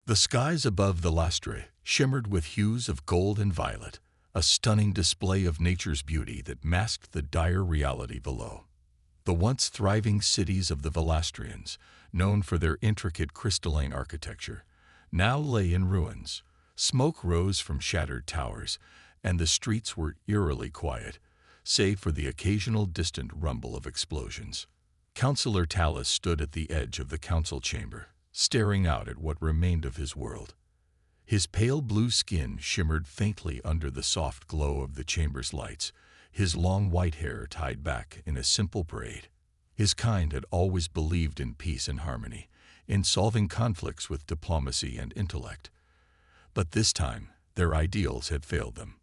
The skies above the Lastre shimmered with hues of gold and violet, a stunning display of nature's beauty that masked the dire reality below. The once thriving cities of the Valastrians, known for their intricate crystalline architecture, now lay in ruins. Smoke rose from shattered towers, and the streets were eerily quiet, save for the occasional distant rumble of explosions. Councillor Talus stood at the edge of the council chamber, staring out at what remained of his world. His pale blue skin shimmered faintly under the soft glow of the chamber's lights, his long white hair tied back in a simple braid. His kind had always believed in peace and harmony, in solving conflicts with diplomacy and intellect. But this time, their ideals had failed them.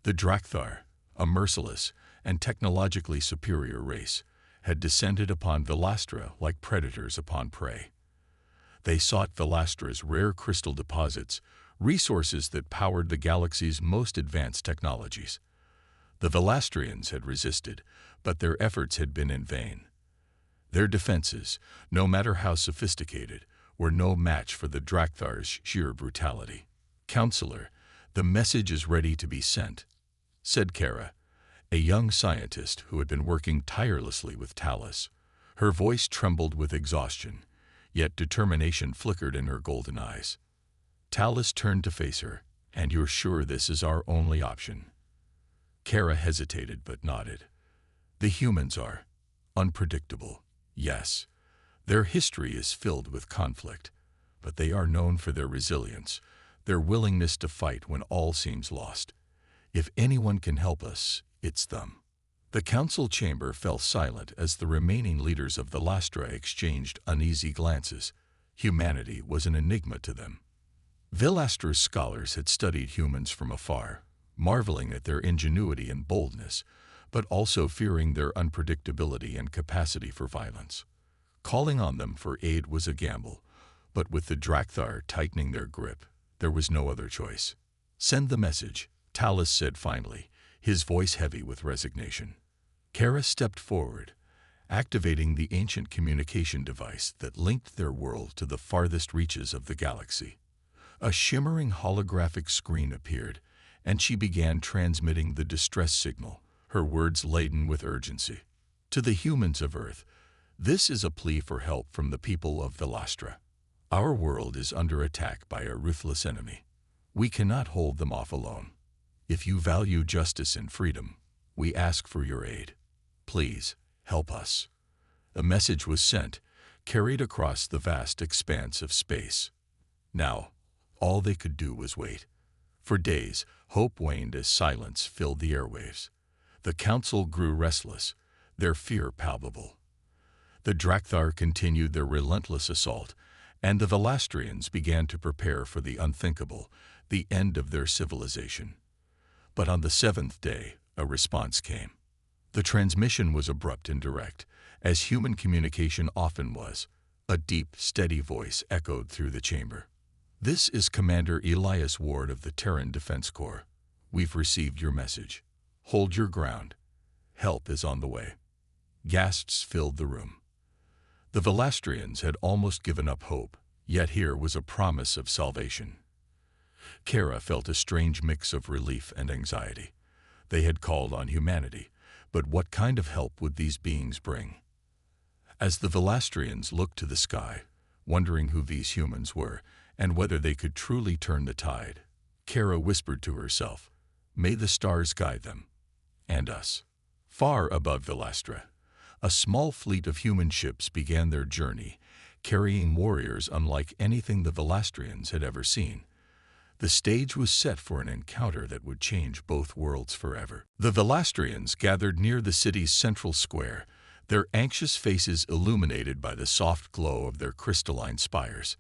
The Drakthar, a merciless and technologically superior race, had descended upon Velastra like predators upon prey. They sought Velastra's rare crystal deposits, resources that powered the galaxy's most advanced technologies. The Velastrians had resisted, but their efforts had been in vain. Their defenses, no matter how sophisticated, were no match for the Drakthar's sheer brutality. "Counselor, the message is ready to be sent," said Kara, a young scientist who had been working tirelessly with Talus. Her voice trembled with exhaustion, yet determination flickered in her golden eyes. Talus turned to face her. "And you're sure this is our only option?" Kara hesitated but nodded. "The humans are unpredictable, yes. Their history is filled with conflict, but they are known for their resilience, their willingness to fight when all seems lost. If anyone can help us, it's them." The council chamber fell silent as the remaining leaders of the Lastra exchanged uneasy glances. Humanity was an enigma to them. Velastra's scholars had studied humans from afar, marveling at their ingenuity and boldness, but also fearing their unpredictability and capacity for violence. Calling on them for aid was a gamble, but with the Drakthar tightening their grip, there was no other choice. "Send the message," Talus said finally, his voice heavy with resignation. Kara stepped forward, activating the ancient communication device that linked their world to the farthest reaches of the galaxy. A shimmering holographic screen appeared, and she began transmitting the distress signal, her words laden with urgency. "To the humans of Earth, this is a plea for help from the people of Velastra. Our world is under attack by a ruthless enemy. We cannot hold them off alone. If you value justice and freedom, we ask for your aid. Please, help us." A message was sent, carried across the vast expanse of space. Now, all they could do was wait. For days, hope waned as silence filled the airwaves. The council grew restless, their fear palpable. The Drakthar continued their relentless assault, and the Velastrians began to prepare for the unthinkable, the end of their civilization. But on the seventh day, a response came. The transmission was abrupt and direct, as human communication often was. A deep, steady voice echoed through the chamber. "This is Commander Elias Ward of the Terran Defense Corps. We've received your message. Hold your ground. Help is on the way." Gasps filled the room. The Velastrians had almost given up hope, yet here was a promise of salvation. Kara felt a strange mix of relief and anxiety. They had called on humanity, but what kind of help would these beings bring? As the Velastrians looked to the sky, wondering who these humans were and whether they could truly turn the tide, Kara whispered to herself, "May the stars guide them. And us." Far above Velastra, a small fleet of human ships began their journey, carrying warriors unlike anything the Velastrians had ever seen. The stage was set for an encounter that would change both worlds forever. The Velastrians gathered near the city's central square, their anxious faces illuminated by the soft glow of their crystalline spires.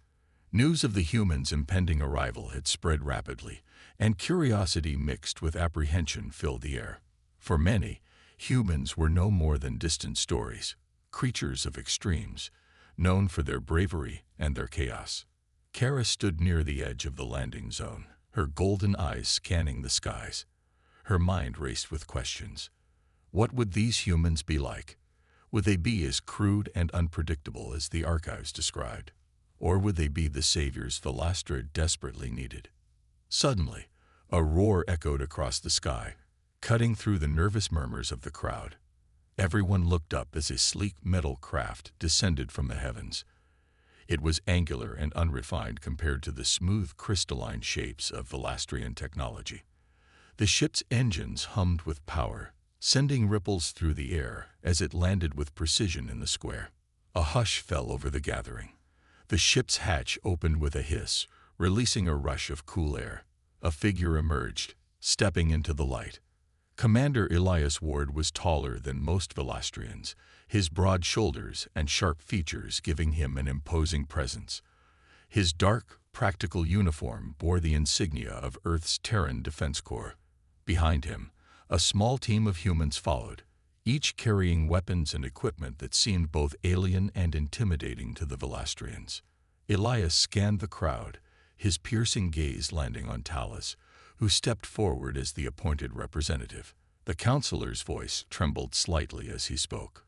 News of the humans' impending arrival had spread rapidly, and curiosity mixed with apprehension filled the air. For many, humans were no more than distant stories, creatures of extremes, known for their bravery and their chaos. Kara stood near the edge of the landing zone, her golden eyes scanning the skies. Her mind raced with questions. What would these humans be like? Would they be as crude and unpredictable as the archives described? Or would they be the saviors Velastra desperately needed? Suddenly, a roar echoed across the sky, cutting through the nervous murmurs of the crowd. Everyone looked up as a sleek metal craft descended from the heavens. It was angular and unrefined compared to the smooth crystalline shapes of Velastrian technology. The ship's engines hummed with power, sending ripples through the air as it landed with precision in the square. A hush fell over the gathering. The ship's hatch opened with a hiss, releasing a rush of cool air. A figure emerged, stepping into the light. Commander Elias Ward was taller than most Velastrians, his broad shoulders and sharp features giving him an imposing presence. His dark, practical uniform bore the insignia of Earth's Terran Defense Corps. Behind him, a small team of humans followed, each carrying weapons and equipment that seemed both alien and intimidating to the Velastrians. Elias scanned the crowd, his piercing gaze landing on Talus, who stepped forward as the appointed representative. The counselor's voice trembled slightly as he spoke.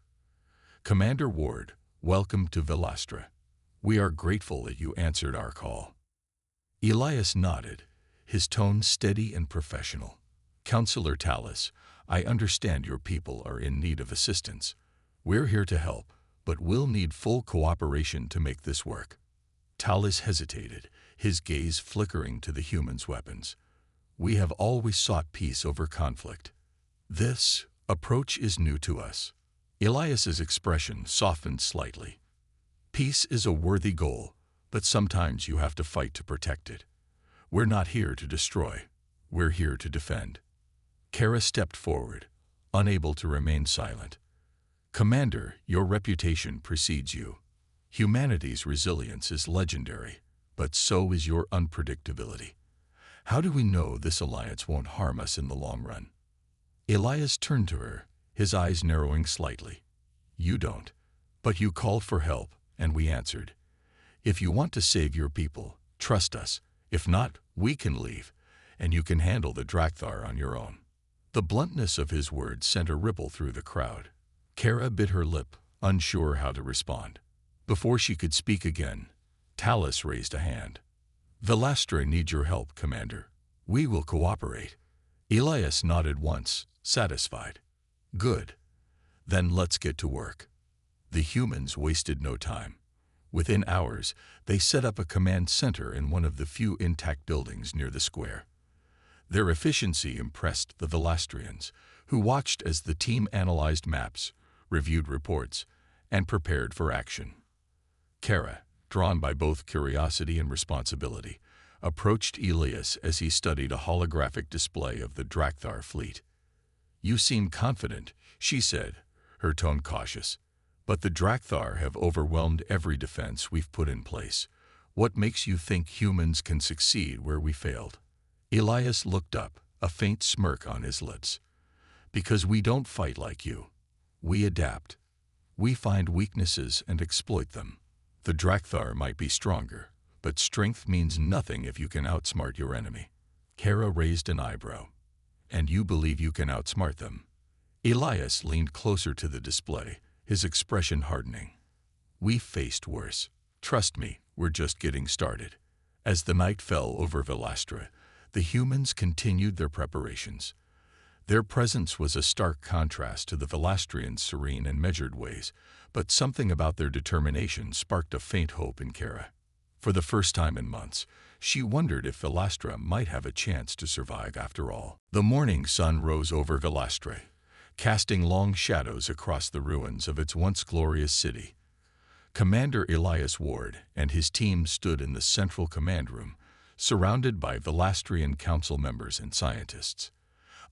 "Commander Ward, welcome to Velastra. We are grateful that you answered our call." Elias nodded, his tone steady and professional. "Counselor Talus, I understand your people are in need of assistance. We're here to help, but we'll need full cooperation to make this work." Talus hesitated, his gaze flickering to the humans' weapons. "We have always sought peace over conflict. This approach is new to us." Elias's expression softened slightly. "Peace is a worthy goal, but sometimes you have to fight to protect it. We're not here to destroy. We're here to defend." Kara stepped forward, unable to remain silent. "Commander, your reputation precedes you. Humanity's resilience is legendary, but so is your unpredictability. How do we know this alliance won't harm us in the long run?" Elias turned to her, his eyes narrowing slightly. "You don't, but you called for help, and we answered. If you want to save your people, trust us. If not, we can leave, and you can handle the Drakthar on your own." The bluntness of his words sent a ripple through the crowd. Kara bit her lip, unsure how to respond. Before she could speak again, Talus raised a hand. "Velastra needs your help, Commander. We will cooperate." Elias nodded once, satisfied. "Good. Then let's get to work." The humans wasted no time. Within hours, they set up a command center in one of the few intact buildings near the square. Their efficiency impressed the Velastrians, who watched as the team analyzed maps, reviewed reports, and prepared for action. Kara, drawn by both curiosity and responsibility, approached Elias as he studied a holographic display of the Drakthar fleet. "You seem confident," she said, her tone cautious. "But the Drakthar have overwhelmed every defense we've put in place. What makes you think humans can succeed where we failed?" Elias looked up, a faint smirk on his lips. "Because we don't fight like you. We adapt. We find weaknesses and exploit them. The Drakthar might be stronger, but strength means nothing if you can outsmart your enemy." Kara raised an eyebrow. "And you believe you can outsmart them?" Elias leaned closer to the display, his expression hardening. "We've faced worse. Trust me, we're just getting started." As the night fell over Velastra, the humans continued their preparations. Their presence was a stark contrast to the Velastrians' serene and measured ways, but something about their determination sparked a faint hope in Kara. For the first time in months, she wondered if Velastra might have a chance to survive after all. The morning sun rose over Velastra, casting long shadows across the ruins of its once glorious city. Commander Elias Ward and his team stood in the central command room, surrounded by Velastrian council members and scientists.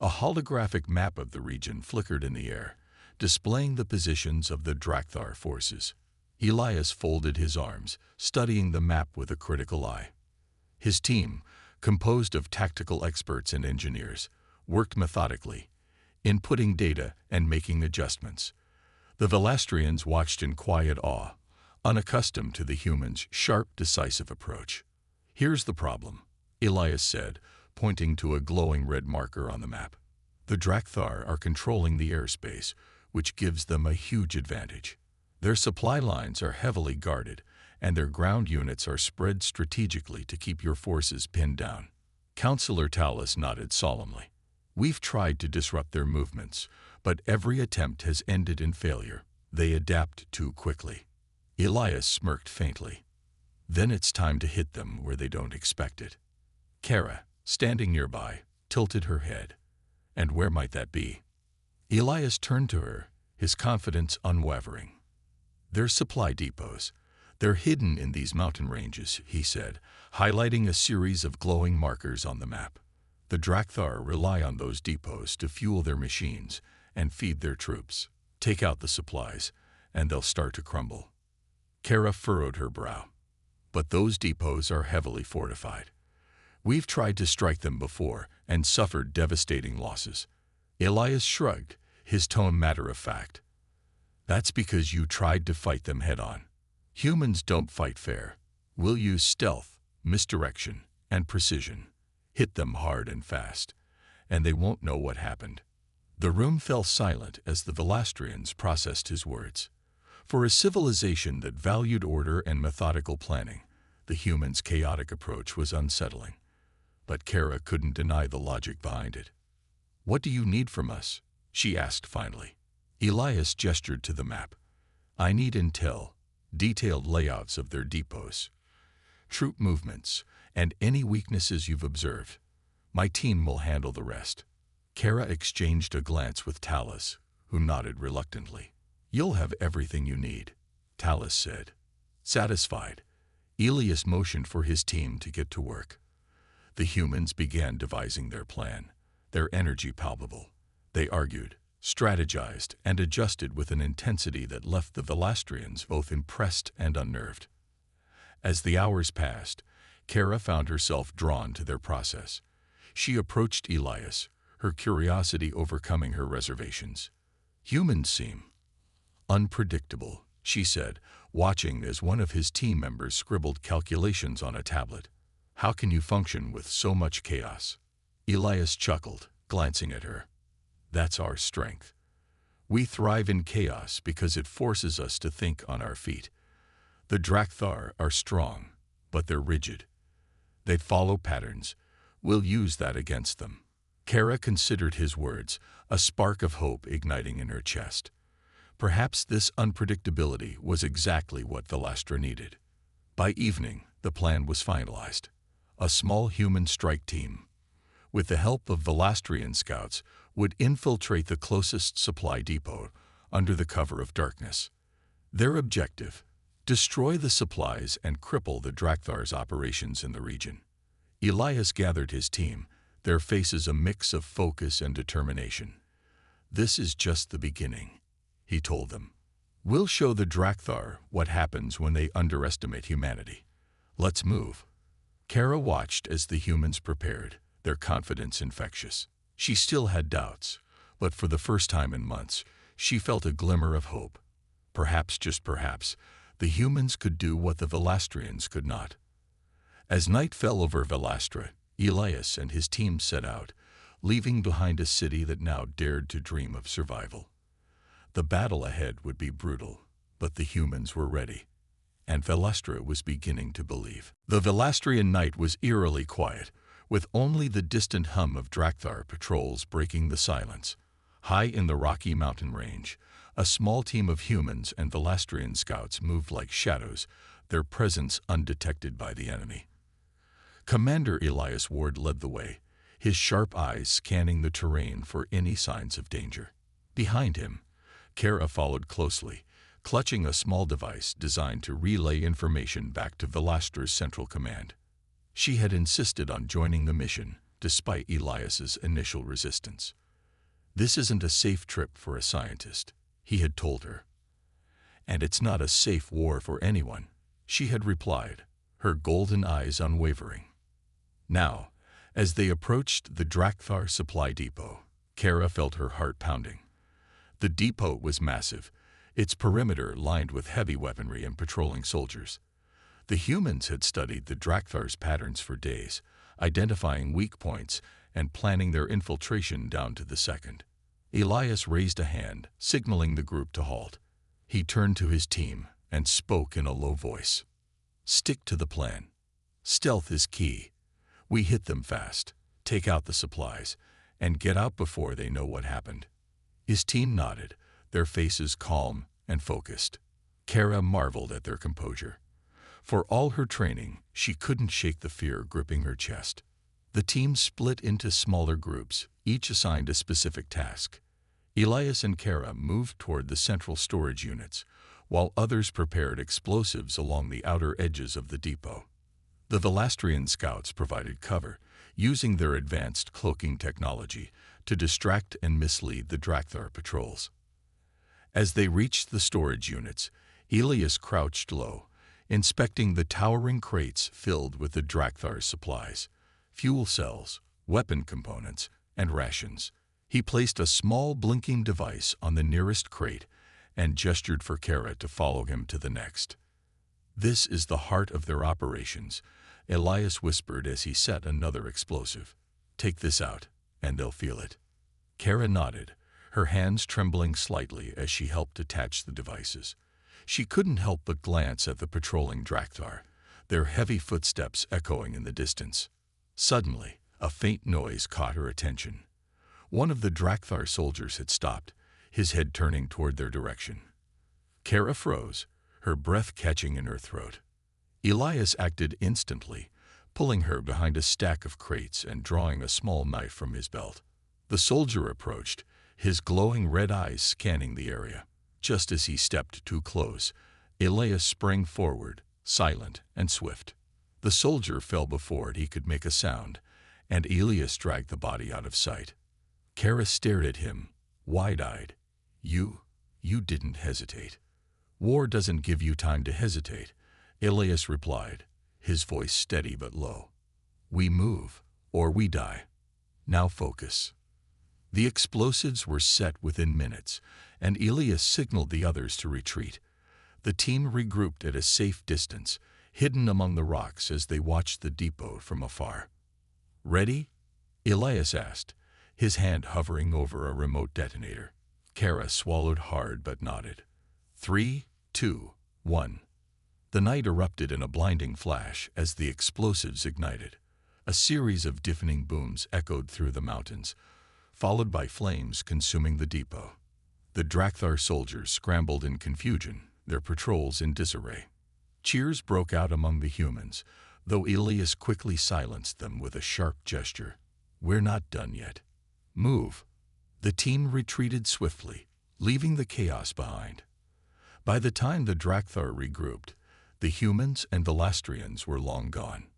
A holographic map of the region flickered in the air, displaying the positions of the Drakthar forces. Elias folded his arms, studying the map with a critical eye. His team, composed of tactical experts and engineers, worked methodically, inputting data and making adjustments. The Velastrians watched in quiet awe, unaccustomed to the humans' sharp, decisive approach. "Here's the problem," Elias said, pointing to a glowing red marker on the map. "The Drakthar are controlling the airspace, which gives them a huge advantage. Their supply lines are heavily guarded, and their ground units are spread strategically to keep your forces pinned down. Counselor Talus nodded solemnly. We've tried to disrupt their movements, but every attempt has ended in failure. They adapt too quickly. Elias smirked faintly. Then it's time to hit them where they don't expect it. Kara, standing nearby, tilted her head. And where might that be? Elias turned to her, his confidence unwavering. They're supply depots. They're hidden in these mountain ranges, he said, highlighting a series of glowing markers on the map. The Drakthar rely on those depots to fuel their machines and feed their troops. Take out the supplies, and they'll start to crumble. Kara furrowed her brow. But those depots are heavily fortified. We've tried to strike them before and suffered devastating losses. Elias shrugged, his tone matter-of-fact. That's because you tried to fight them head-on. Humans don't fight fair. We'll use stealth, misdirection, and precision. Hit them hard and fast, and they won't know what happened. The room fell silent as the Velastrians processed his words. For a civilization that valued order and methodical planning, the humans' chaotic approach was unsettling. But Kara couldn't deny the logic behind it. What do you need from us? She asked finally. Elias gestured to the map. I need intel, detailed layouts of their depots, troop movements, and any weaknesses you've observed. My team will handle the rest. Kara exchanged a glance with Talus, who nodded reluctantly. You'll have everything you need, Talus said. Satisfied, Elias motioned for his team to get to work. The humans began devising their plan, their energy palpable. They argued, strategized, and adjusted with an intensity that left the Velastrians both impressed and unnerved. As the hours passed, Kara found herself drawn to their process. She approached Elias, her curiosity overcoming her reservations. Humans seem unpredictable, she said, watching as one of his team members scribbled calculations on a tablet. How can you function with so much chaos? Elias chuckled, glancing at her. That's our strength. We thrive in chaos because it forces us to think on our feet. The Drakthar are strong, but they're rigid. They follow patterns. We'll use that against them. Kara considered his words, a spark of hope igniting in her chest. Perhaps this unpredictability was exactly what Velastra needed. By evening, the plan was finalized. A small human strike team, with the help of Velastrian scouts, would infiltrate the closest supply depot under the cover of darkness. Their objective: destroy the supplies and cripple the Drakthar's operations in the region. Elias gathered his team, their faces a mix of focus and determination. This is just the beginning, he told them. We'll show the Drakthar what happens when they underestimate humanity. Let's move. Kara watched as the humans prepared, their confidence infectious. She still had doubts, but for the first time in months, she felt a glimmer of hope. Perhaps, just perhaps, the humans could do what the Velastrians could not. As night fell over Velastra, Elias and his team set out, leaving behind a city that now dared to dream of survival. The battle ahead would be brutal, but the humans were ready, and Velastra was beginning to believe. The Velastrian night was eerily quiet, with only the distant hum of Drakthar patrols breaking the silence. High in the Rocky Mountain range, a small team of humans and Velastrian scouts moved like shadows, their presence undetected by the enemy. Commander Elias Ward led the way, his sharp eyes scanning the terrain for any signs of danger. Behind him, Kara followed closely, clutching a small device designed to relay information back to Velastra's central command. She had insisted on joining the mission, despite Elias's initial resistance. This isn't a safe trip for a scientist, he had told her. And it's not a safe war for anyone, she had replied, her golden eyes unwavering. Now, as they approached the Drakthar supply depot, Kara felt her heart pounding. The depot was massive, its perimeter lined with heavy weaponry and patrolling soldiers. The humans had studied the Drakthar's patterns for days, identifying weak points and planning their infiltration down to the second. Elias raised a hand, signaling the group to halt. He turned to his team and spoke in a low voice. Stick to the plan. Stealth is key. We hit them fast, take out the supplies, and get out before they know what happened." His team nodded, their faces calm and focused. Kara marveled at their composure. For all her training, she couldn't shake the fear gripping her chest. The team split into smaller groups, each assigned a specific task. Elias and Kara moved toward the central storage units, while others prepared explosives along the outer edges of the depot. The Velastrian scouts provided cover, using their advanced cloaking technology to distract and mislead the Drakthar patrols. As they reached the storage units, Elias crouched low, inspecting the towering crates filled with the Drakthar's supplies, fuel cells, weapon components, and rations. He placed a small blinking device on the nearest crate and gestured for Kara to follow him to the next. "This is the heart of their operations," Elias whispered as he set another explosive. "Take this out, and they'll feel it." Kara nodded, her hands trembling slightly as she helped attach the devices. She couldn't help but glance at the patrolling Drakthar, their heavy footsteps echoing in the distance. Suddenly, a faint noise caught her attention. One of the Drakthar soldiers had stopped, his head turning toward their direction. Kara froze, her breath catching in her throat. Elias acted instantly, pulling her behind a stack of crates and drawing a small knife from his belt. The soldier approached, his glowing red eyes scanning the area. Just as he stepped too close, Elias sprang forward, silent and swift. The soldier fell before he could make a sound, and Elias dragged the body out of sight. Kara stared at him, wide-eyed. You didn't hesitate." "War doesn't give you time to hesitate," Elias replied, his voice steady but low. "We move, or we die. Now focus." The explosives were set within minutes, and Elias signaled the others to retreat. The team regrouped at a safe distance, hidden among the rocks as they watched the depot from afar. "Ready?" Elias asked, his hand hovering over a remote detonator. Kara swallowed hard but nodded. 3, 2, 1. The night erupted in a blinding flash as the explosives ignited. A series of deafening booms echoed through the mountains, followed by flames consuming the depot. The Drakthar soldiers scrambled in confusion, their patrols in disarray. Cheers broke out among the humans, though Elias quickly silenced them with a sharp gesture. "We're not done yet. Move." The team retreated swiftly, leaving the chaos behind. By the time the Drakthar regrouped, the humans and Velastrians were long gone.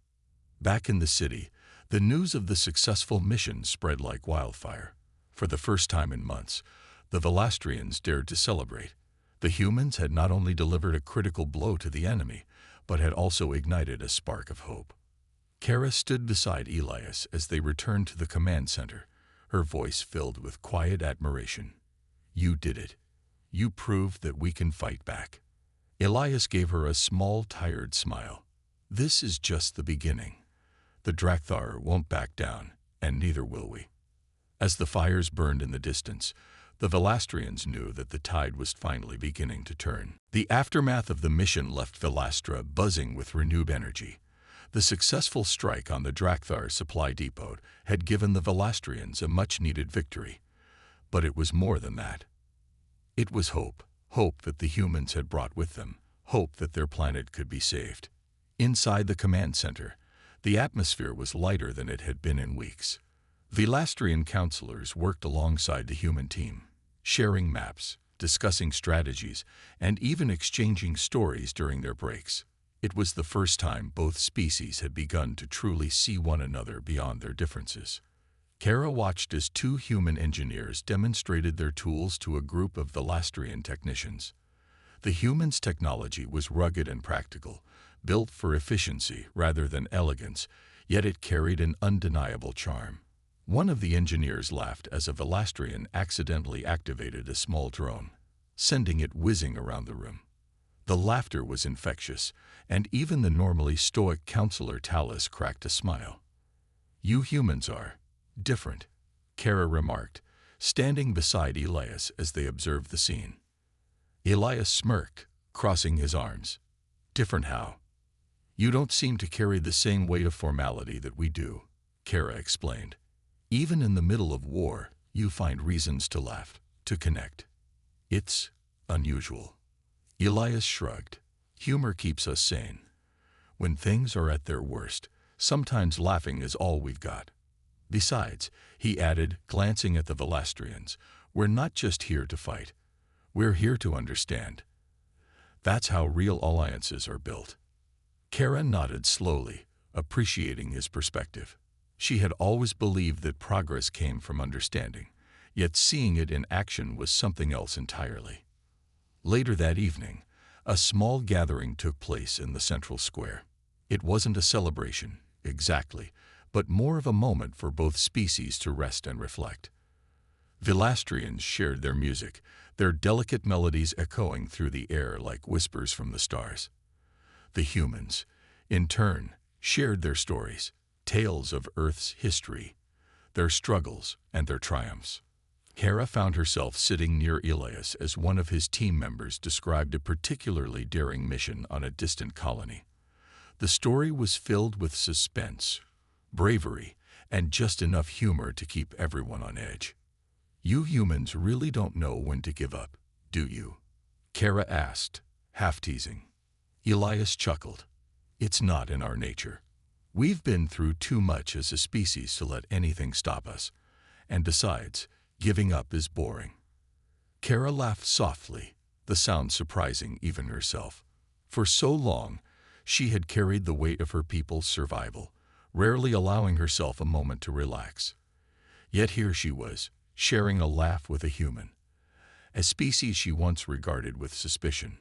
Back in the city, the news of the successful mission spread like wildfire. For the first time in months, the Velastrians dared to celebrate. The humans had not only delivered a critical blow to the enemy, but had also ignited a spark of hope. Kara stood beside Elias as they returned to the command center, her voice filled with quiet admiration. "You did it. You proved that we can fight back." Elias gave her a small, tired smile. "This is just the beginning. The Drakthar won't back down, and neither will we." As the fires burned in the distance, the Velastrians knew that the tide was finally beginning to turn. The aftermath of the mission left Velastra buzzing with renewed energy. The successful strike on the Drakthar supply depot had given the Velastrians a much-needed victory. But it was more than that. It was hope. Hope that the humans had brought with them. Hope that their planet could be saved. Inside the command center, the atmosphere was lighter than it had been in weeks. Velastrian counselors worked alongside the human team, sharing maps, discussing strategies, and even exchanging stories during their breaks. It was the first time both species had begun to truly see one another beyond their differences. Kara watched as two human engineers demonstrated their tools to a group of Velastrian technicians. The humans' technology was rugged and practical, built for efficiency rather than elegance, yet it carried an undeniable charm. One of the engineers laughed as a Velastrian accidentally activated a small drone, sending it whizzing around the room. The laughter was infectious, and even the normally stoic counselor Talus cracked a smile. "You humans are different," Kara remarked, standing beside Elias as they observed the scene. Elias smirked, crossing his arms. "Different how?" You don't seem to carry the same weight of formality that we do, Kara explained. Even in the middle of war, you find reasons to laugh, to connect. It's unusual. Elias shrugged. Humor keeps us sane. When things are at their worst, sometimes laughing is all we've got. Besides, he added, glancing at the Velastrians, we're not just here to fight. We're here to understand. That's how real alliances are built. Kara nodded slowly, appreciating his perspective. She had always believed that progress came from understanding, yet seeing it in action was something else entirely. Later that evening, a small gathering took place in the central square. It wasn't a celebration, exactly, but more of a moment for both species to rest and reflect. Velastrians shared their music, their delicate melodies echoing through the air like whispers from the stars. The humans, in turn, shared their stories, tales of Earth's history, their struggles and their triumphs. Kara found herself sitting near Elias as one of his team members described a particularly daring mission on a distant colony. The story was filled with suspense, bravery, and just enough humor to keep everyone on edge. You humans really don't know when to give up, do you? Kara asked, half teasing. Elias chuckled. It's not in our nature. We've been through too much as a species to let anything stop us. And besides, giving up is boring. Kara laughed softly, the sound surprising even herself. For so long, she had carried the weight of her people's survival, rarely allowing herself a moment to relax. Yet here she was, sharing a laugh with a human, a species she once regarded with suspicion.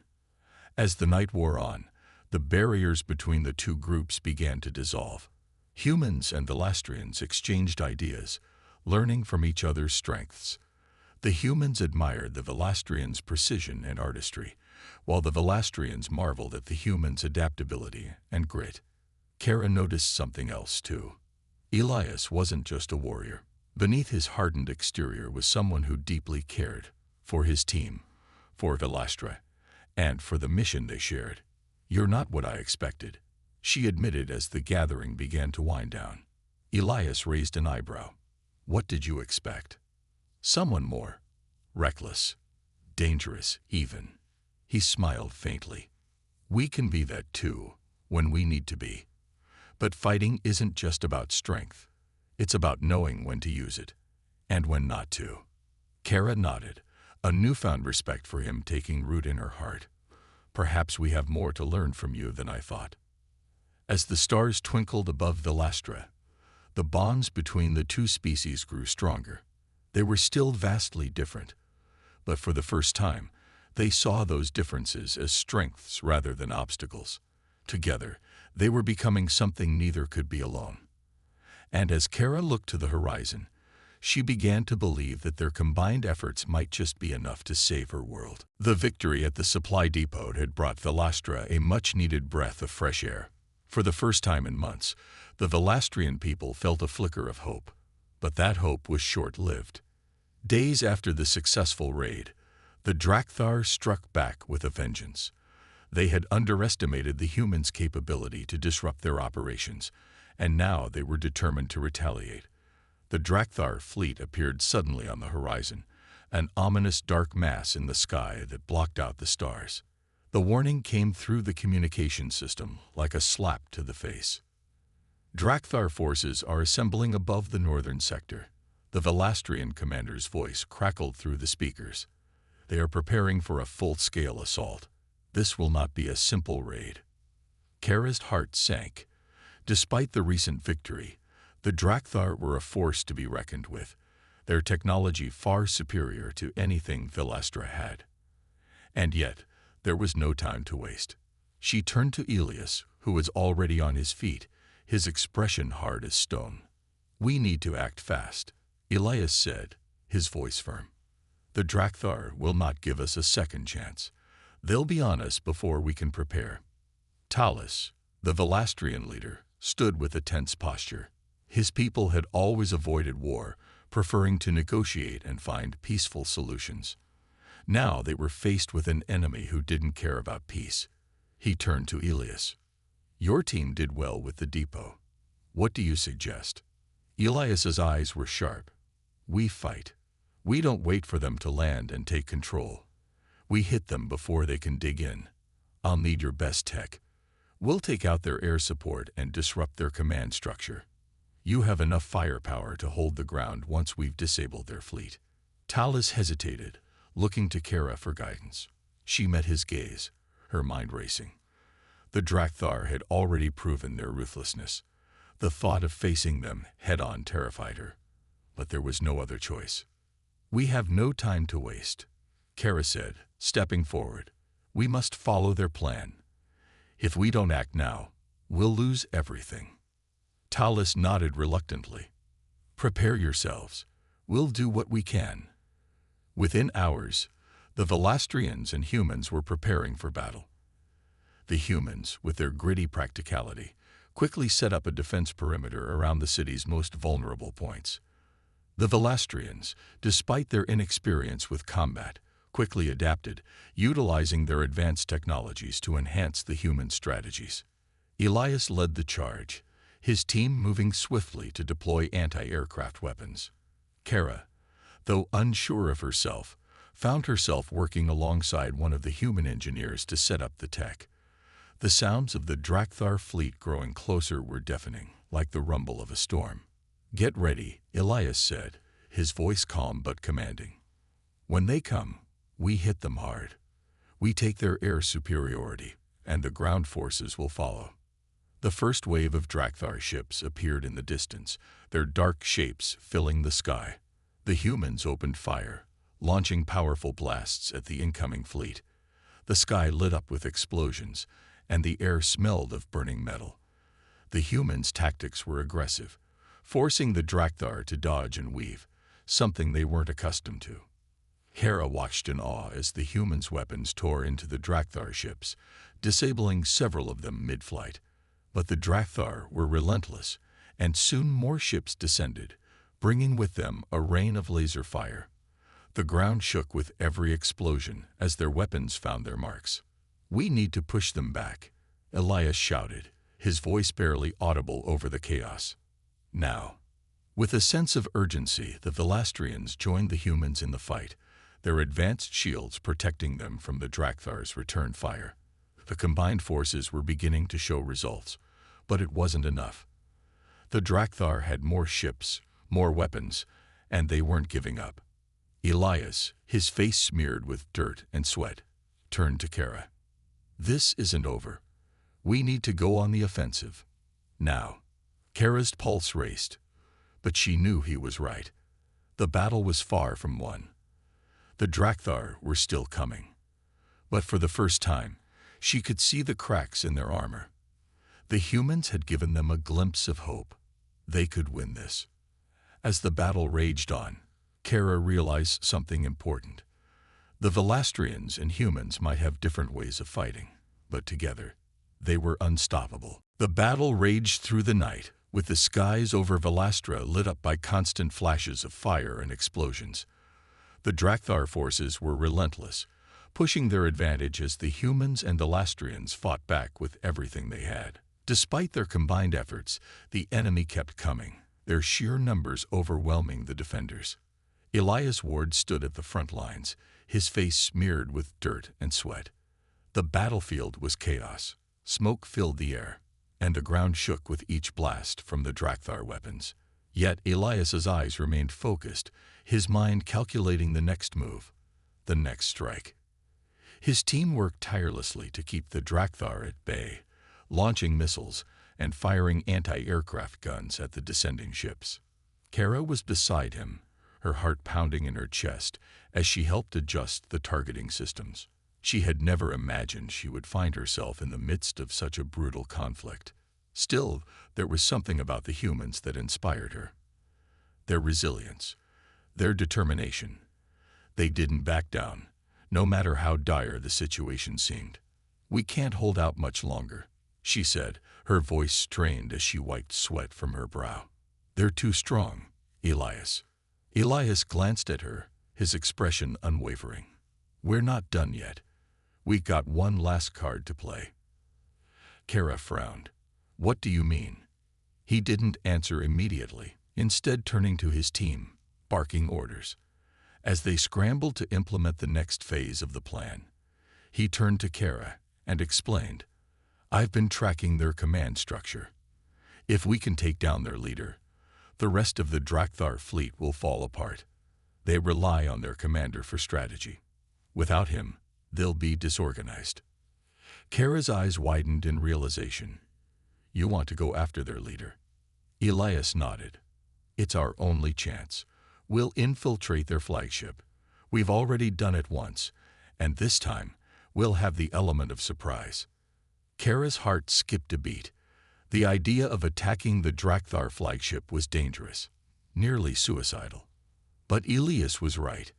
As the night wore on, the barriers between the two groups began to dissolve. Humans and Velastrians exchanged ideas, learning from each other's strengths. The humans admired the Velastrians' precision and artistry, while the Velastrians marveled at the humans' adaptability and grit. Kara noticed something else, too. Elias wasn't just a warrior. Beneath his hardened exterior was someone who deeply cared for his team, for Velastra, and for the mission they shared. You're not what I expected, she admitted as the gathering began to wind down. Elias raised an eyebrow. What did you expect? Someone more reckless, dangerous even. He smiled faintly. We can be that too, when we need to be. But fighting isn't just about strength. It's about knowing when to use it, and when not to. Kara nodded, a newfound respect for him taking root in her heart. Perhaps we have more to learn from you than I thought. As the stars twinkled above Velastra, the bonds between the two species grew stronger. They were still vastly different, but for the first time, they saw those differences as strengths rather than obstacles. Together, they were becoming something neither could be alone. And as Kara looked to the horizon, she began to believe that their combined efforts might just be enough to save her world. The victory at the supply depot had brought Velastra a much-needed breath of fresh air. For the first time in months, the Velastrian people felt a flicker of hope. But that hope was short-lived. Days after the successful raid, the Drakthar struck back with a vengeance. They had underestimated the humans' capability to disrupt their operations, and now they were determined to retaliate. The Drakthar fleet appeared suddenly on the horizon, an ominous dark mass in the sky that blocked out the stars. The warning came through the communication system like a slap to the face. Drakthar forces are assembling above the northern sector. The Velastrian commander's voice crackled through the speakers. They are preparing for a full-scale assault. This will not be a simple raid. Kara's heart sank. Despite the recent victory, the Drakthar were a force to be reckoned with, their technology far superior to anything Velastra had. And yet, there was no time to waste. She turned to Elias, who was already on his feet, his expression hard as stone. We need to act fast, Elias said, his voice firm. The Drakthar will not give us a second chance. They'll be on us before we can prepare. Talus, the Velastrian leader, stood with a tense posture. His people had always avoided war, preferring to negotiate and find peaceful solutions. Now they were faced with an enemy who didn't care about peace. He turned to Elias. Your team did well with the depot. What do you suggest? Elias's eyes were sharp. We fight. We don't wait for them to land and take control. We hit them before they can dig in. I'll need your best tech. We'll take out their air support and disrupt their command structure. You have enough firepower to hold the ground once we've disabled their fleet. Talis hesitated, looking to Kara for guidance. She met his gaze, her mind racing. The Drakthar had already proven their ruthlessness. The thought of facing them head-on terrified her. But there was no other choice. We have no time to waste, Kara said, stepping forward. We must follow their plan. If we don't act now, we'll lose everything. Talis nodded reluctantly. Prepare yourselves. We'll do what we can. Within hours, the Velastrians and humans were preparing for battle. The humans, with their gritty practicality, quickly set up a defense perimeter around the city's most vulnerable points. The Velastrians, despite their inexperience with combat, quickly adapted, utilizing their advanced technologies to enhance the human strategies. Elias led the charge, his team moving swiftly to deploy anti-aircraft weapons. Kara, though unsure of herself, found herself working alongside one of the human engineers to set up the tech. The sounds of the Drakthar fleet growing closer were deafening, like the rumble of a storm. Get ready, Elias said, his voice calm but commanding. When they come, we hit them hard. We take their air superiority, and the ground forces will follow. The first wave of Drakthar ships appeared in the distance, their dark shapes filling the sky. The humans opened fire, launching powerful blasts at the incoming fleet. The sky lit up with explosions, and the air smelled of burning metal. The humans' tactics were aggressive, forcing the Drakthar to dodge and weave, something they weren't accustomed to. Hera watched in awe as the humans' weapons tore into the Drakthar ships, disabling several of them mid-flight. But the Drakthar were relentless, and soon more ships descended, bringing with them a rain of laser fire. The ground shook with every explosion as their weapons found their marks. We need to push them back, Elias shouted, his voice barely audible over the chaos. Now. With a sense of urgency, the Velastrians joined the humans in the fight, their advanced shields protecting them from the Drakthar's return fire. The combined forces were beginning to show results, but it wasn't enough. The Drakthar had more ships, more weapons, and they weren't giving up. Elias, his face smeared with dirt and sweat, turned to Kara. This isn't over. We need to go on the offensive. Now. Kara's pulse raced, but she knew he was right. The battle was far from won. The Drakthar were still coming. But for the first time, she could see the cracks in their armor. The humans had given them a glimpse of hope. They could win this. As the battle raged on, Kara realized something important. The Velastrians and humans might have different ways of fighting, but together, they were unstoppable. The battle raged through the night, with the skies over Velastra lit up by constant flashes of fire and explosions. The Drakthar forces were relentless, pushing their advantage as the humans and the Lastrians fought back with everything they had. Despite their combined efforts, the enemy kept coming, their sheer numbers overwhelming the defenders. Elias Ward stood at the front lines, his face smeared with dirt and sweat. The battlefield was chaos. Smoke filled the air, and the ground shook with each blast from the Drakthar weapons. Yet Elias's eyes remained focused, his mind calculating the next move, the next strike. His team worked tirelessly to keep the Drakthar at bay, launching missiles and firing anti-aircraft guns at the descending ships. Kara was beside him, her heart pounding in her chest as she helped adjust the targeting systems. She had never imagined she would find herself in the midst of such a brutal conflict. Still, there was something about the humans that inspired her. Their resilience, their determination. They didn't back down, no matter how dire the situation seemed. "We can't hold out much longer," she said, her voice strained as she wiped sweat from her brow. "They're too strong, Elias." Elias glanced at her, his expression unwavering. "We're not done yet. We've got one last card to play." Kara frowned. What do you mean? He didn't answer immediately, instead turning to his team, barking orders. As they scrambled to implement the next phase of the plan, he turned to Kara and explained, I've been tracking their command structure. If we can take down their leader, the rest of the Drakthar fleet will fall apart. They rely on their commander for strategy. Without him, they'll be disorganized. Kara's eyes widened in realization. You want to go after their leader? Elias nodded. It's our only chance. We'll infiltrate their flagship. We've already done it once, and this time, we'll have the element of surprise. Kara's heart skipped a beat. The idea of attacking the Drakthar flagship was dangerous, nearly suicidal. But Elias was right.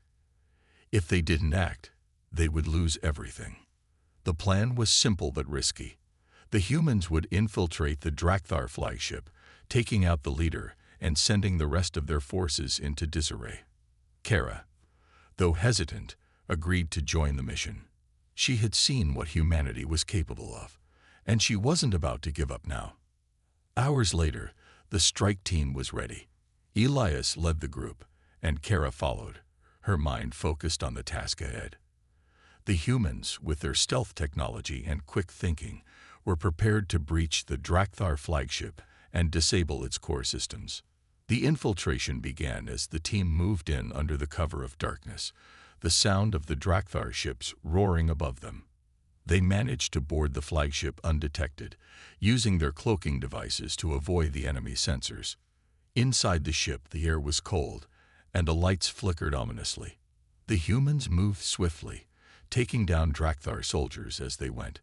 If they didn't act, they would lose everything. The plan was simple but risky. The humans would infiltrate the Drakthar flagship, taking out the leader and sending the rest of their forces into disarray. Kara, though hesitant, agreed to join the mission. She had seen what humanity was capable of, and she wasn't about to give up now. Hours later, the strike team was ready. Elias led the group, and Kara followed, her mind focused on the task ahead. The humans, with their stealth technology and quick thinking, were prepared to breach the Drakthar flagship and disable its core systems. The infiltration began as the team moved in under the cover of darkness, the sound of the Drakthar ships roaring above them. They managed to board the flagship undetected, using their cloaking devices to avoid the enemy sensors. Inside the ship, the air was cold, and the lights flickered ominously. The humans moved swiftly, taking down Drakthar soldiers as they went.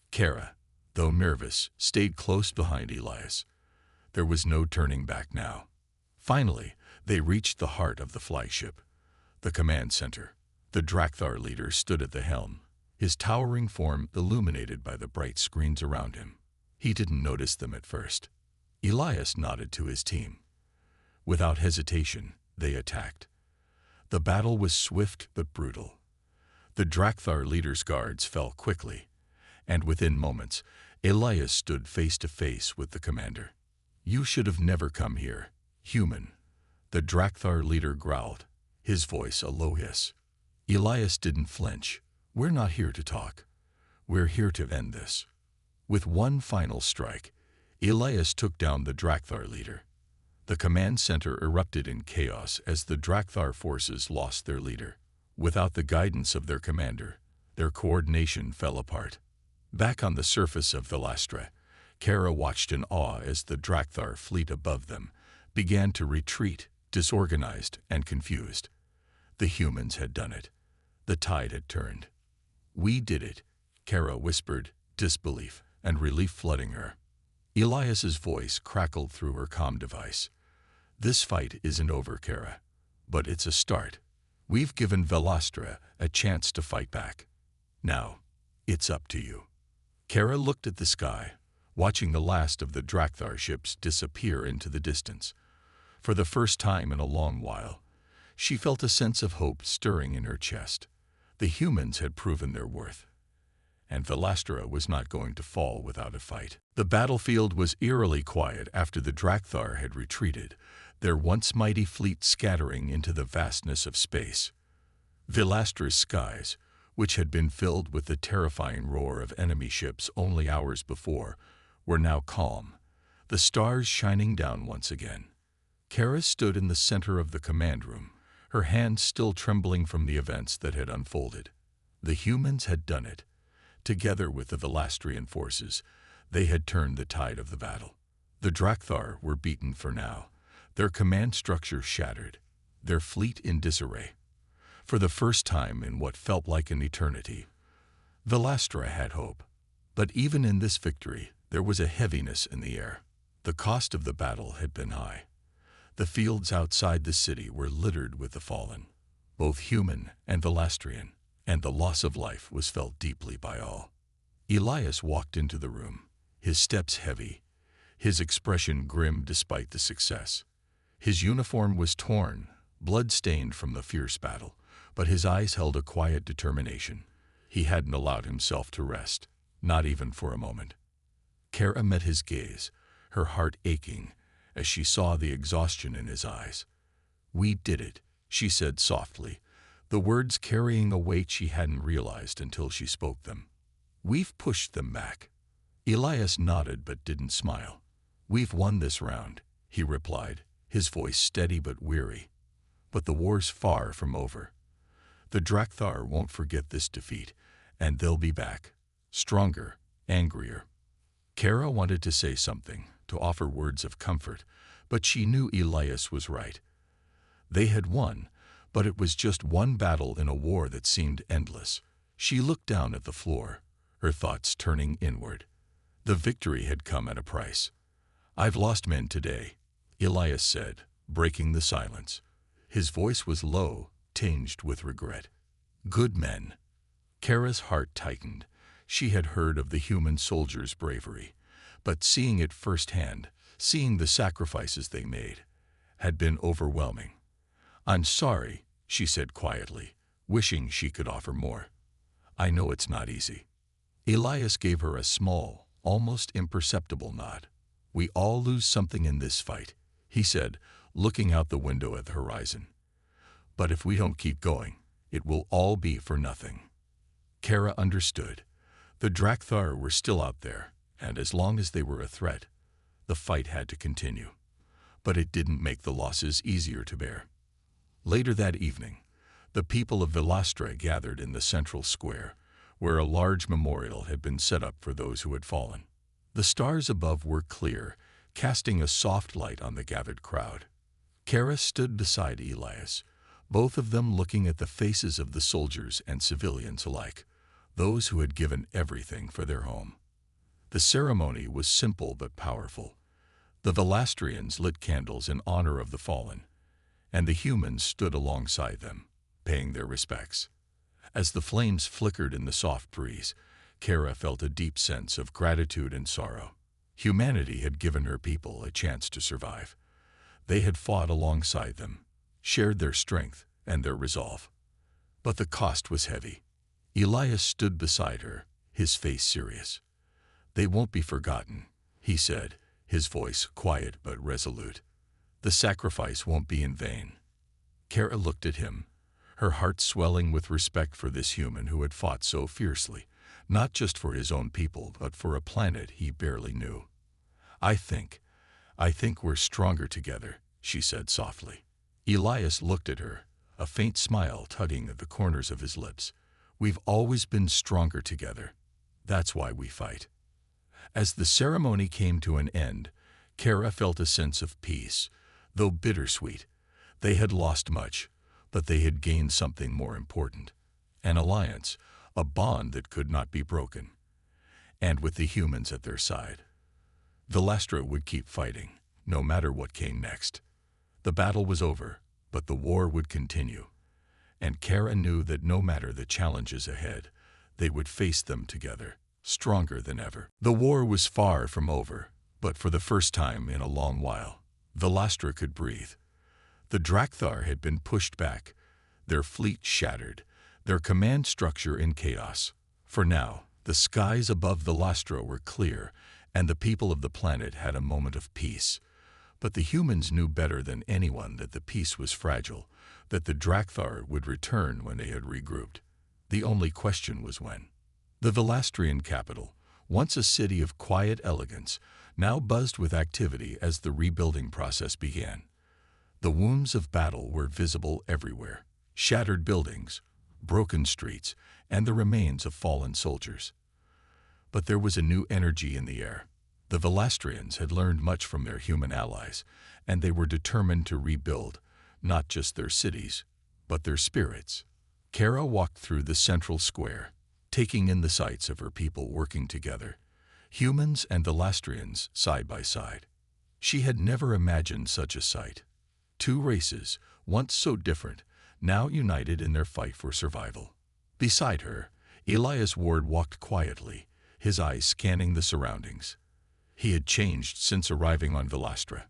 Kara, though nervous, stayed close behind Elias. There was no turning back now. Finally, they reached the heart of the flagship, the command center. The Drakthar leader stood at the helm, his towering form illuminated by the bright screens around him. He didn't notice them at first. Elias nodded to his team. Without hesitation, they attacked. The battle was swift but brutal. The Drakthar leader's guards fell quickly, and within moments, Elias stood face to face with the commander. You should have never come here, human, the Drakthar leader growled, his voice a low hiss. Elias didn't flinch. We're not here to talk. We're here to end this. With one final strike, Elias took down the Drakthar leader. The command center erupted in chaos as the Drakthar forces lost their leader. Without the guidance of their commander, their coordination fell apart. Back on the surface of Velastra, Kara watched in awe as the Drakthar fleet above them began to retreat, disorganized and confused. The humans had done it. The tide had turned. We did it, Kara whispered, disbelief and relief flooding her. Elias's voice crackled through her comm device. This fight isn't over, Kara, but it's a start. We've given Velastra a chance to fight back. Now, it's up to you. Kara looked at the sky, watching the last of the Drakthar ships disappear into the distance. For the first time in a long while, she felt a sense of hope stirring in her chest. The humans had proven their worth, and Velastra was not going to fall without a fight. The battlefield was eerily quiet after the Drakthar had retreated, their once mighty fleet scattering into the vastness of space. Velastra's skies, which had been filled with the terrifying roar of enemy ships only hours before, were now calm, the stars shining down once again. Kara stood in the center of the command room, her hands still trembling from the events that had unfolded. The humans had done it. Together with the Velastrian forces, they had turned the tide of the battle. The Drakthar were beaten for now, their command structure shattered, their fleet in disarray. For the first time in what felt like an eternity, Velastra had hope. But even in this victory, there was a heaviness in the air. The cost of the battle had been high. The fields outside the city were littered with the fallen, both human and Velastrian, and the loss of life was felt deeply by all. Elias walked into the room, his steps heavy, his expression grim despite the success. His uniform was torn, blood-stained from the fierce battle, but his eyes held a quiet determination. He hadn't allowed himself to rest, not even for a moment. Kara met his gaze, her heart aching as she saw the exhaustion in his eyes. "We did it," she said softly, the words carrying a weight she hadn't realized until she spoke them. "We've pushed them back." Elias nodded but didn't smile. "We've won this round," he replied, his voice steady but weary. "But the war's far from over. The Drakthar won't forget this defeat, and they'll be back, stronger, angrier." Kara wanted to say something, to offer words of comfort, but she knew Elias was right. They had won, but it was just one battle in a war that seemed endless. She looked down at the floor, her thoughts turning inward. The victory had come at a price. "I've lost men today," Elias said, breaking the silence. His voice was low, tinged with regret. "Good men." Kara's heart tightened. She had heard of the human soldiers' bravery, but seeing it firsthand, seeing the sacrifices they made, had been overwhelming. "I'm sorry," she said quietly, wishing she could offer more. "I know it's not easy." Elias gave her a small, almost imperceptible nod. "We all lose something in this fight," he said, looking out the window at the horizon. "But if we don't keep going, it will all be for nothing." Kara understood. The Drakthar were still out there, and as long as they were a threat, the fight had to continue. But it didn't make the losses easier to bear. Later that evening, the people of Velastra gathered in the central square, where a large memorial had been set up for those who had fallen. The stars above were clear, casting a soft light on the gathered crowd. Kara stood beside Elias, both of them looking at the faces of the soldiers and civilians alike, those who had given everything for their home. The ceremony was simple but powerful. The Velastrians lit candles in honor of the fallen, and the humans stood alongside them, paying their respects. As the flames flickered in the soft breeze, Kara felt a deep sense of gratitude and sorrow. Humanity had given her people a chance to survive. They had fought alongside them, shared their strength and their resolve. But the cost was heavy. Elias stood beside her, his face serious. "They won't be forgotten," he said, his voice quiet but resolute. "The sacrifice won't be in vain." Kara looked at him, her heart swelling with respect for this human who had fought so fiercely, not just for his own people, but for a planet he barely knew. I think we're stronger together," she said softly. Elias looked at her, a faint smile tugging at the corners of his lips. "We've always been stronger together. That's why we fight." As the ceremony came to an end, Kara felt a sense of peace, though bittersweet. They had lost much, but they had gained something more important. An alliance, a bond that could not be broken. And with the humans at their side, Velastra would keep fighting, no matter what came next. The battle was over, but the war would continue. And Kara knew that no matter the challenges ahead, they would face them together, stronger than ever. The war was far from over, but for the first time in a long while, Velastra could breathe. The Drakthar had been pushed back, their fleet shattered, their command structure in chaos. For now, the skies above Velastra were clear, and the people of the planet had a moment of peace. But the humans knew better than anyone that the peace was fragile, that the Drakthar would return when they had regrouped. The only question was when. The Velastrian capital, once a city of quiet elegance, now buzzed with activity as the rebuilding process began. The wounds of battle were visible everywhere: shattered buildings, broken streets, and the remains of fallen soldiers. But there was a new energy in the air. The Velastrians had learned much from their human allies, and they were determined to rebuild, not just their cities, but their spirits. Kara walked through the central square, taking in the sights of her people working together, humans and Velastrians side by side. She had never imagined such a sight. Two races, once so different, now united in their fight for survival. Beside her, Elias Ward walked quietly, his eyes scanning the surroundings. He had changed since arriving on Velastra.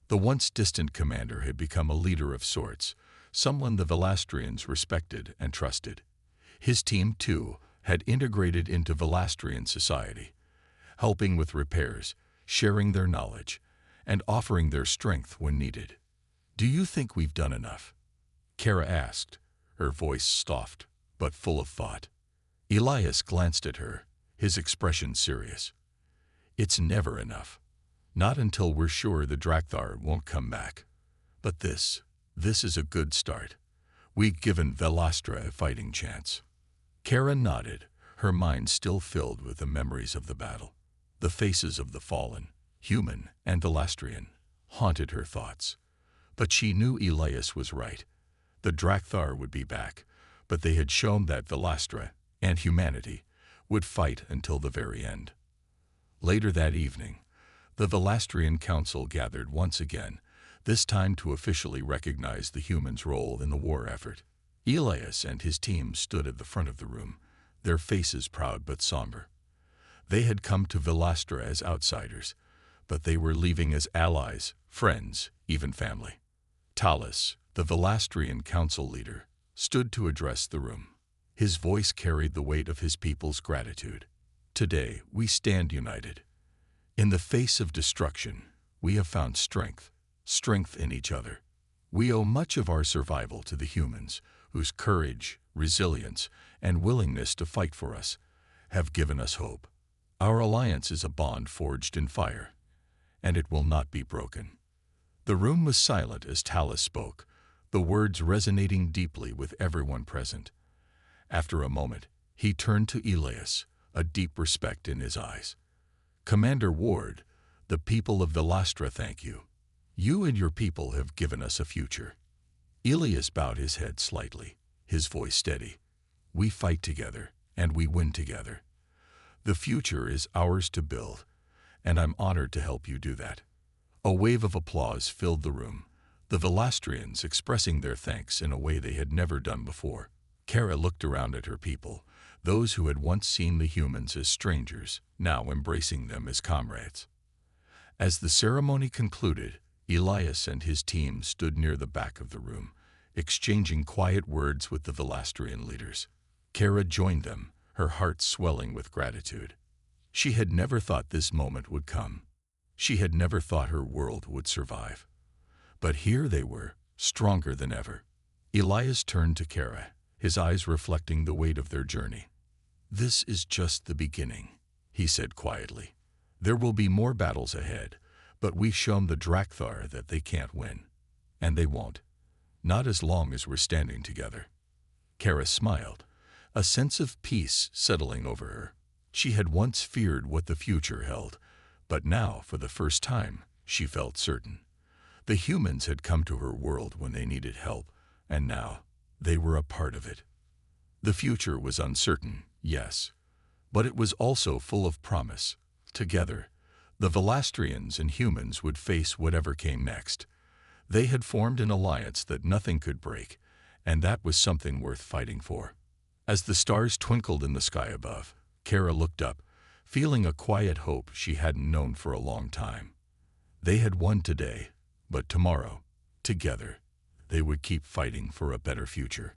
The once distant commander had become a leader of sorts, someone the Velastrians respected and trusted. His team, too, had integrated into Velastrian society. helping with repairs, sharing their knowledge, and offering their strength when needed. "Do you think we've done enough?" Kara asked, her voice soft but full of thought. Elias glanced at her, his expression serious. "It's never enough. Not until we're sure the Drakthar won't come back. But this is a good start. We've given Velastra a fighting chance." Kara nodded, her mind still filled with the memories of the battle. The faces of the fallen, human and Velastrian, haunted her thoughts. But she knew Elias was right. The Drakthar would be back, but they had shown that Velastra and humanity would fight until the very end. Later that evening, the Velastrian Council gathered once again, this time to officially recognize the humans' role in the war effort. Elias and his team stood at the front of the room, their faces proud but somber. They had come to Velastra as outsiders, but they were leaving as allies, friends, even family. Talus, the Velastrian council leader, stood to address the room. His voice carried the weight of his people's gratitude. "Today, we stand united. In the face of destruction, we have found strength in each other. We owe much of our survival to the humans, whose courage, resilience, and willingness to fight for us have given us hope. Our alliance is a bond forged in fire, and it will not be broken." The room was silent as Talus spoke, the words resonating deeply with everyone present. After a moment, he turned to Elias, a deep respect in his eyes. "Commander Ward, the people of Velastra thank you. You and your people have given us a future." Elias bowed his head slightly, his voice steady. "We fight together, and we win together. The future is ours to build, and I'm honored to help you do that." A wave of applause filled the room, the Velastrians expressing their thanks in a way they had never done before. Kara looked around at her people, those who had once seen the humans as strangers, now embracing them as comrades. As the ceremony concluded, Elias and his team stood near the back of the room, exchanging quiet words with the Velastrian leaders. Kara joined them, her heart swelling with gratitude. She had never thought this moment would come. She had never thought her world would survive. But here they were, stronger than ever. Elias turned to Kara, his eyes reflecting the weight of their journey. "This is just the beginning," he said quietly. "There will be more battles ahead, but we've shown the Drakthar that they can't win. And they won't. Not as long as we're standing together." Kara smiled, a sense of peace settling over her. She had once feared what the future held, but now, for the first time, she felt certain. The humans had come to her world when they needed help, and now they were a part of it. The future was uncertain, yes, but it was also full of promise. Together, the Velastrians and humans would face whatever came next. They had formed an alliance that nothing could break, and that was something worth fighting for. As the stars twinkled in the sky above, Kara looked up, feeling a quiet hope she hadn't known for a long time. They had won today, but tomorrow, together, they would keep fighting for a better future.